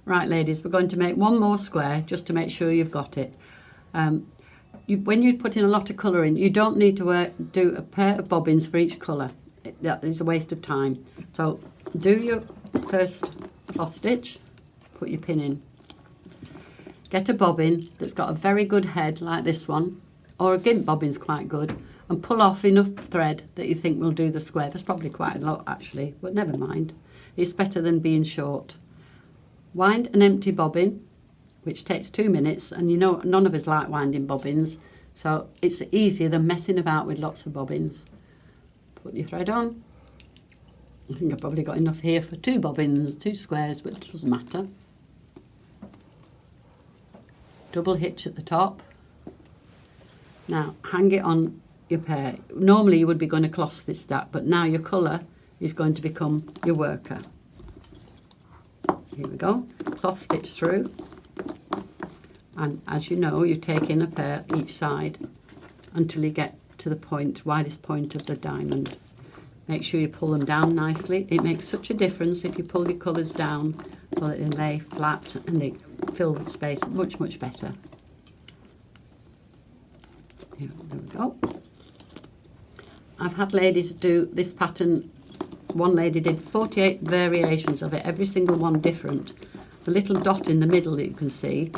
Right, ladies, we're going to make one more square just to make sure you've got it. When you're putting a lot of colour in, you don't need to do a pair of bobbins for each colour. That is a waste of time. So do your first cloth stitch, put your pin in. Get a bobbin that's got a very good head like this one, or a gimp bobbin's quite good, and pull off enough thread that you think will do the square. There's probably quite a lot actually, but never mind. It's better than being short. Wind an empty bobbin, which takes 2 minutes, and you know none of us like winding bobbins, so it's easier than messing about with lots of bobbins. Put your thread on. I think I've probably got enough here for 2 bobbins, 2 squares, but it doesn't matter. Double hitch at the top. Now hang it on your pair. Normally you would be going to cloth stitch that, but now your colour is going to become your worker. Here we go. Cloth stitch through, and as you know, you take in a pair each side until you get to the point, widest point of the diamond. Make sure you pull them down nicely. It makes such a difference if you pull your colours down so that they lay flat and they fill the space much better. Here, there we go. I've had ladies do this pattern. One lady did 48 variations of it, every single one different. The little dot in the middle that you can see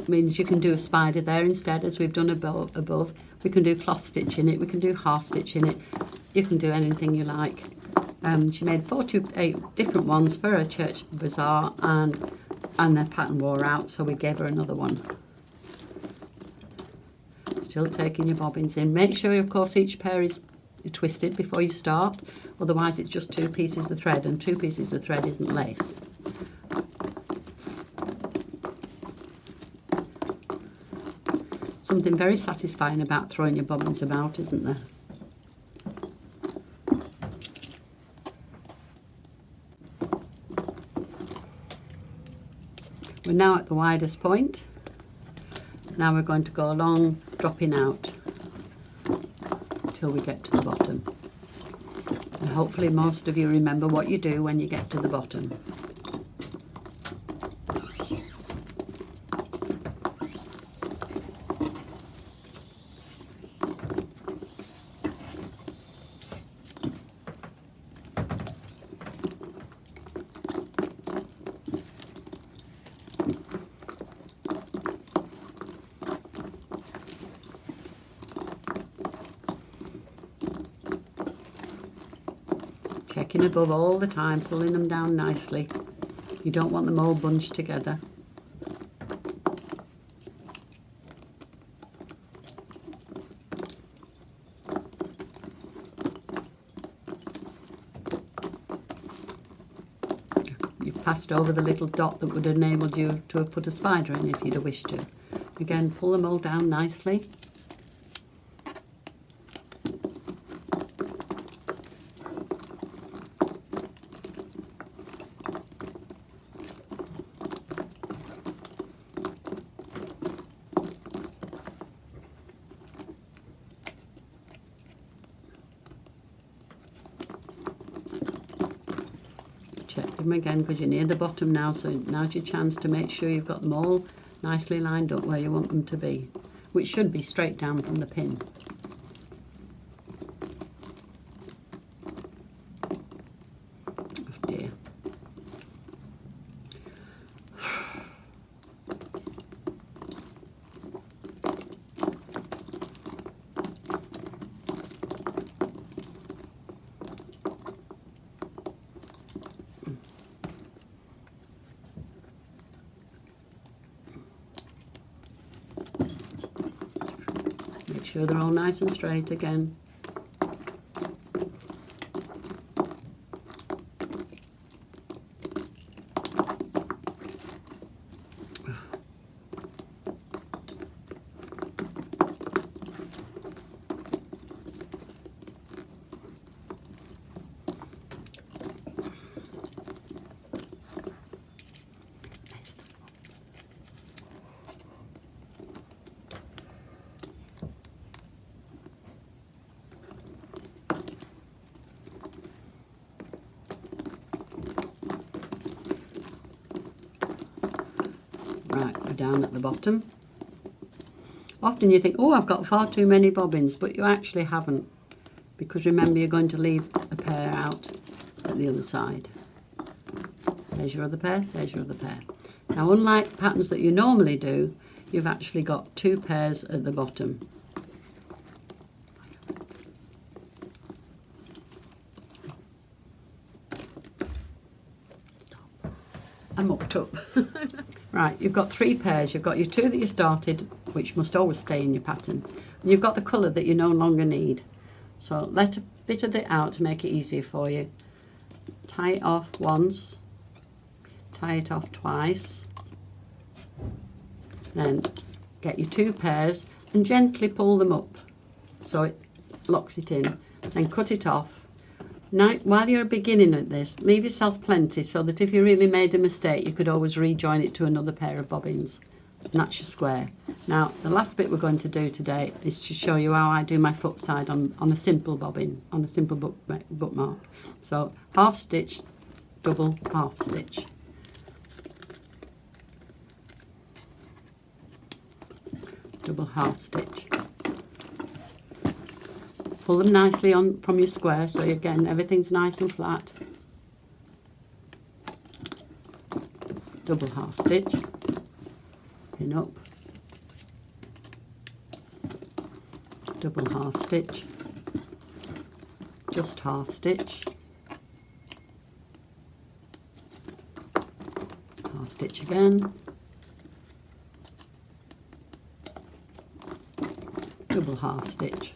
means you can do a spider there instead, as we've done above. We can do cloth stitch in it, we can do half stitch in it, you can do anything you like. She made 48 different ones for her church bazaar, and the pattern wore out, so we gave her another one. Still taking your bobbins in. Make sure, of course, each pair is twisted before you start, otherwise it's just 2 pieces of thread, and 2 pieces of thread isn't lace. Something very satisfying about throwing your bobbins about, isn't there? We're now at the widest point. Now we're going to go along, dropping out till we get to the bottom. And hopefully most of you remember what you do when you get to the bottom. Checking above all the time, pulling them down nicely. You don't want them all bunched together. You've passed over the little dot that would have enabled you to have put a spider in if you'd have wished to. Again, pull them all down nicely. Them again because you're near the bottom now, so now's your chance to make sure you've got them all nicely lined up where you want them to be, which should be straight down from the pin. Oh dear. Make sure they're all nice and straight again. Right, we're down at the bottom. Often you think, oh, I've got far too many bobbins, but you actually haven't, because remember you're going to leave a pair out at the other side. There's your other pair, there's your other pair. Now, unlike patterns that you normally do, you've actually got 2 pairs at the bottom. I mucked up. Right, you've got 3 pairs. You've got your 2 that you started, which must always stay in your pattern. And you've got the colour that you no longer need. So let a bit of it out to make it easier for you. Tie it off once, tie it off twice, then get your 2 pairs and gently pull them up so it locks it in. Then cut it off. Now, while you're beginning at this, leave yourself plenty so that if you really made a mistake, you could always rejoin it to another pair of bobbins. And that's your square. Now, the last bit we're going to do today is to show you how I do my foot side on a simple bobbin, on a simple bookmark. So, half stitch, double half stitch. Double half stitch. Pull them nicely on from your square, so again everything's nice and flat. Double half stitch, pin up, double half stitch, just half stitch, half stitch again, double half stitch,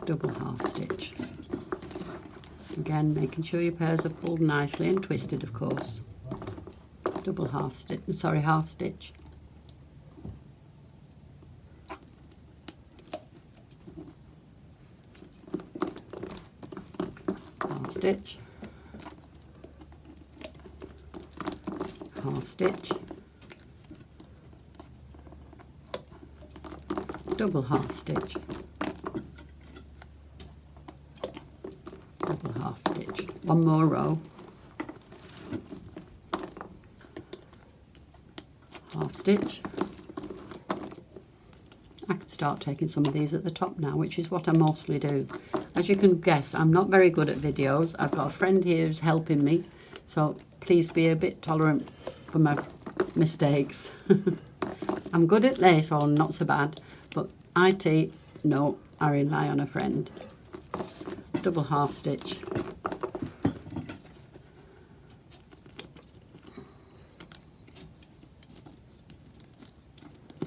double half stitch. Again, making sure your pairs are pulled nicely and twisted, of course. Double half stitch, sorry, half stitch. Half stitch. Half stitch. Double half stitch. Double half stitch. One more row. Half stitch. I can start taking some of these at the top now, which is what I mostly do. As you can guess, I'm not very good at videos. I've got a friend here who's helping me, so please be a bit tolerant for my mistakes. I'm good at lace, or not so bad, but IT, no, I rely on a friend. Double half stitch.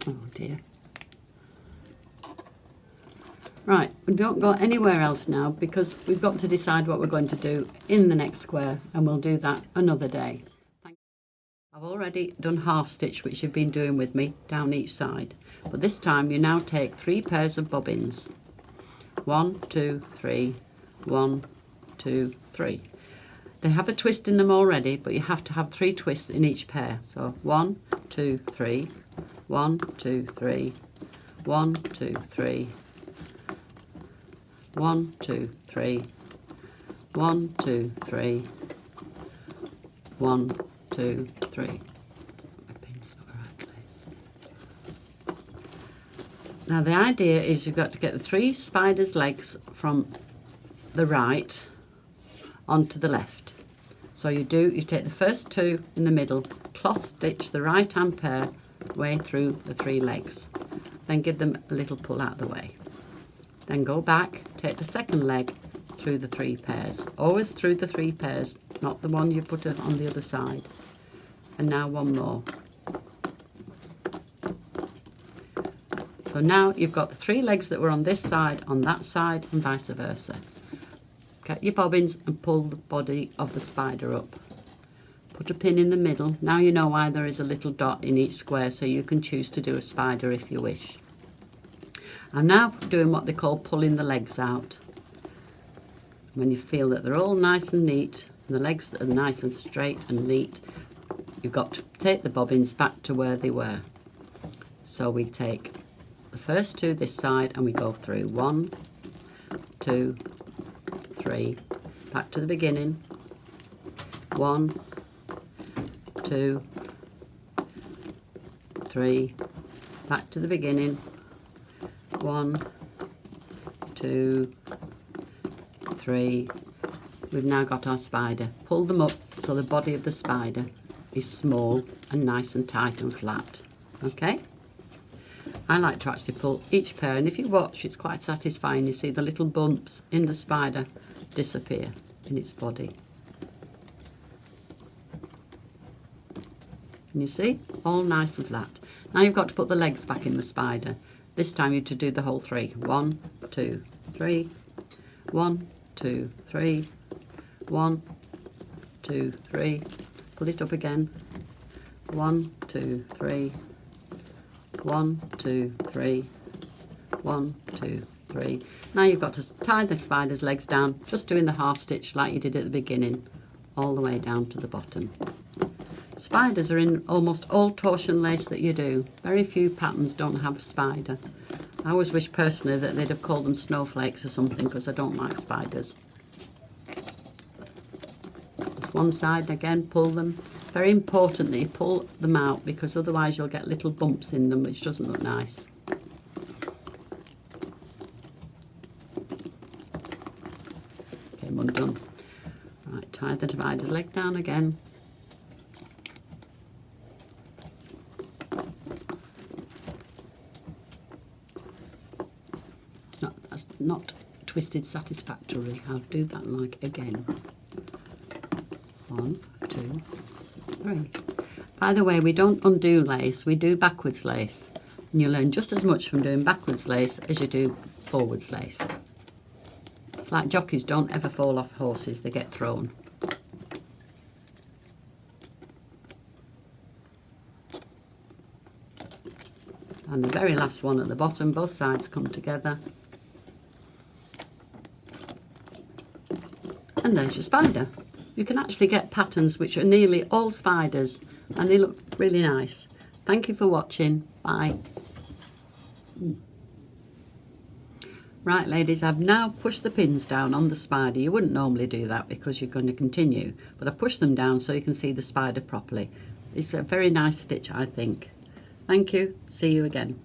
Oh dear. Right, we don't go anywhere else now because we've got to decide what we're going to do in the next square, and we'll do that another day. I've already done half stitch, which you've been doing with me, down each side, but this time you now take 3 pairs of bobbins. 1, 2, 3, 1, 2, 3. They have a twist in them already, but you have to have 3 twists in each pair. So 1, 2, 3, 1, 2, 3, 1, 2, 3, 1, 2, 3, 1, 2, 3, 1, 2, 3. My pin's not the right place. Now the idea is you've got to get the 3 spider's legs from the right onto the left. So you take the first 2 in the middle, cloth stitch the right hand pair way through the 3 legs, then give them a little pull out of the way. Then go back, take the second leg through the 3 pairs, always through the 3 pairs, not the one you put on the other side. And now one more. So now you've got the 3 legs that were on this side, on that side, and vice versa. Get your bobbins and pull the body of the spider up. Put a pin in the middle. Now you know why there is a little dot in each square, so you can choose to do a spider if you wish. I'm now doing what they call pulling the legs out. When you feel that they're all nice and neat, and the legs are nice and straight and neat, you've got to take the bobbins back to where they were. So we take the first 2 this side and we go through 1, 2, 3, back to the beginning, 1, 2, 3, back to the beginning, 1, 2, 3. We've now got our spider. Pull them up so the body of the spider is small and nice and tight and flat. Okay? I like to actually pull each pair, and if you watch, it's quite satisfying. You see the little bumps in the spider disappear in its body. And you see, all nice and flat. Now you've got to put the legs back in the spider. This time you to do the whole 3. 1, 2, 3. 1, 2, 3. 1, 2, 3. Pull it up again. 1, 2, 3. 1, 2, 3. 1, 2, 3. Now you've got to tie the spider's legs down, just doing the half stitch like you did at the beginning, all the way down to the bottom. Spiders are in almost all torsion lace that you do. Very few patterns don't have a spider. I always wish personally that they'd have called them snowflakes or something, because I don't like spiders. This one side again, pull them. Very important that you pull them out, because otherwise you'll get little bumps in them, which doesn't look nice. Okay, one done. Right, tie the divided leg down again. That's not twisted satisfactorily. I'll do that like again. 1, 2, 3. By the way, we don't undo lace, we do backwards lace. And you learn just as much from doing backwards lace as you do forwards lace. It's like jockeys don't ever fall off horses, they get thrown. And the very last one at the bottom, both sides come together. And there's your spider. You can actually get patterns which are nearly all spiders, and they look really nice. Thank you for watching. Bye. Right, ladies, I've now pushed the pins down on the spider. You wouldn't normally do that because you're going to continue, but I pushed them down so you can see the spider properly. It's a very nice stitch, I think. Thank you. See you again.